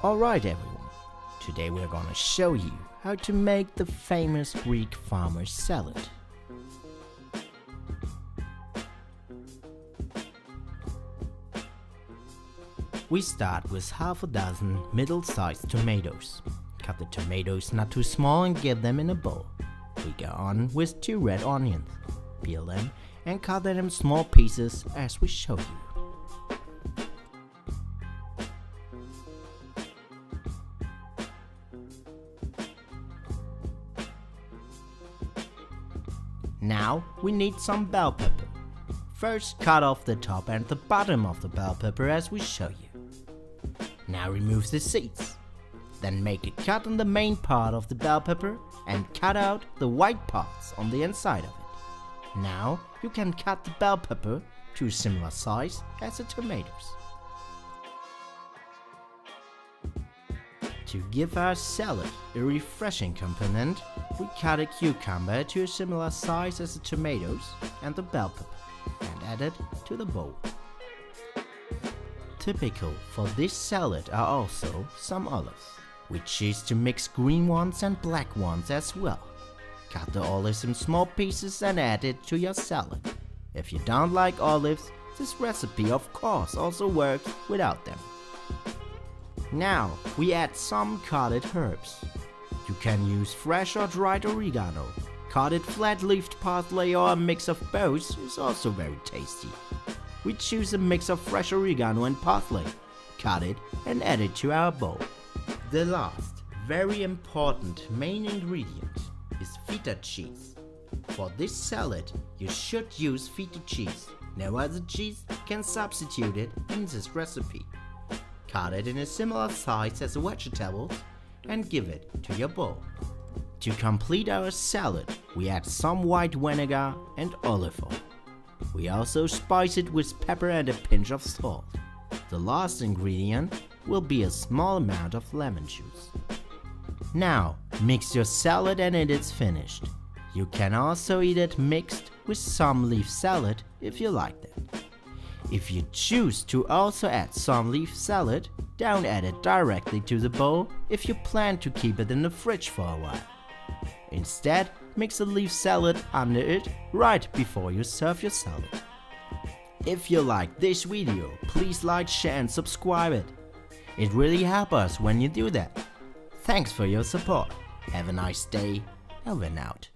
Alright everyone, today we're gonna show you how to make the famous Greek farmer's salad. We start with half a dozen middle-sized tomatoes. Cut the tomatoes not too small and get them in a bowl. We go on with 2 red onions. Peel them and cut them in small pieces as we show you. Now we need some bell pepper. First cut off the top and the bottom of the bell pepper as we show you. Now remove the seeds. Then make a cut on the main part of the bell pepper and cut out the white parts on the inside of it. Now you can cut the bell pepper to a similar size as the tomatoes. To give our salad a refreshing component, we cut a cucumber to a similar size as the tomatoes and the bell pepper and add it to the bowl. Typical for this salad are also some olives. We choose to mix green ones and black ones as well. Cut the olives in small pieces and add it to your salad. If you don't like olives, this recipe of course also works without them. Now we add some cotted herbs. You can use fresh or dried oregano. Cotted flat-leafed parsley or a mix of both is also very tasty. We choose a mix of fresh oregano and parsley, cut it and add it to our bowl. The last, very important main ingredient is feta cheese. For this salad, you should use feta cheese. No other cheese can substitute it in this recipe. Cut it in a similar size as the vegetables and give it to your bowl. To complete our salad, we add some white vinegar and olive oil. We also spice it with pepper and a pinch of salt. The last ingredient will be a small amount of lemon juice. Now mix your salad and it is finished. You can also eat it mixed with some leaf salad if you like that. If you choose to also add some leaf salad, don't add it directly to the bowl if you plan to keep it in the fridge for a while. Instead, mix the leaf salad under it right before you serve your salad. If you like this video, please like, share and subscribe it. It really helps us when you do that. Thanks for your support. Have a nice day. Over and out.